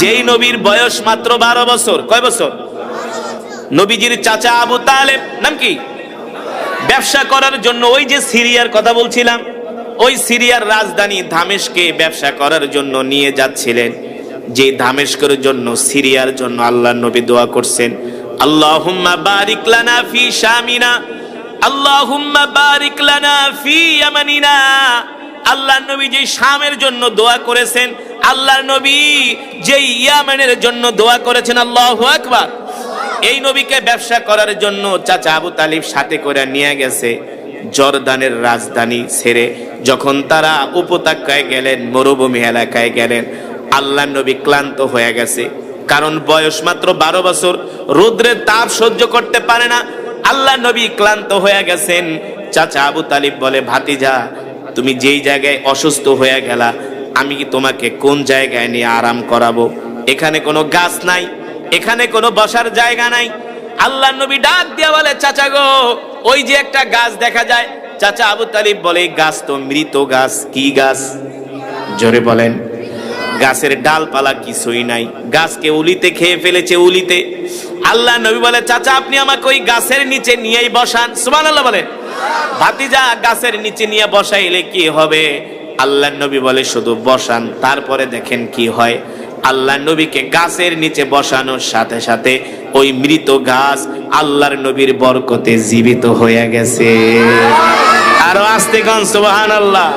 যেই নবীর বয়স মাত্র 12 বছর। কয় বছর? নবীজির চাচা আবু তালেব নাম কি? ব্যবসা করার জন্য ওই যে সিরিয়ার কথা বলছিলাম, ওই সিরিয়ার রাজধানী দামেস্কে ব্যবসা করার জন্য নিয়ে যাচ্ছিলেন। যে দামেস্কের জন্য, সিরিয়ার জন্য আল্লাহর নবী দোয়া করছেন, আল্লাহুম্মা বারিক লানা ফি শামিনা, আল্লাহুম্মা বারিক লানা ফি ইয়ামানিনা। আল্লাহর নবী যে শামের জন্য দোয়া করেছেন, আল্লাহর নবী যে ইয়ামানের জন্য দোয়া করেছেন, আল্লাহু আকবার। এই নবীকে ব্যবসা করার জন্য চাচা আবু তালিব সাথে করে নিয়ে গেছে জর্দানের রাজধানী ছেড়ে। যখন তারা উপত্যকায় গেলেন, মরুভূমি এলাকায় গেলেন, আল্লাহর নবী ক্লান্ত হয়ে গেছে, কারণ বয়স মাত্র 12 বছর, রৌদ্রের তাপ সহ্য করতে পারে না। আল্লাহর নবী ক্লান্ত হয়ে গেছেন। চাচা আবু তালিব বলে, ভাতিজা তুমি যেই জায়গায় অসুস্থ হয়ে গেলা, আমি কি তোমাকে কোন জায়গায় নিয়ে আরাম করাবো? এখানে কোনো গাছ নাই, এখানে কোনো বসার জায়গা নাই। আল্লাহর নবী ডাক দিয়া বলে, চাচা গো, ওই যে একটা গাছ দেখা যায়। চাচা আবু তালিব বলে, গাছ তো মৃত গাছ। কি গাছ? জোরে বলেন। গাছের ডালপালা কিছুই নাই, গাছকে উলিতে খেয়ে ফেলেছে, উলিতে। আল্লাহ নবী বলে, চাচা আপনি আমাকে ওই গাছের নিচে নিয়েই বসান। সুবহানাল্লাহ বলেন। ভাতিজা গাছের নিচে নিয়ে বসাইলে কি হবে? আল্লাহ নবী বলে, শুধু বসান, তারপরে দেখেন কি হয়। আল্লাহ নবীকে গাছের নিচে বসানোর সাথে সাথে ওই মৃত গাছ আল্লাহর নবীর বরকতে জীবিত হয়ে গেছে। আরো আস্তে গান সুবহানাল্লাহ।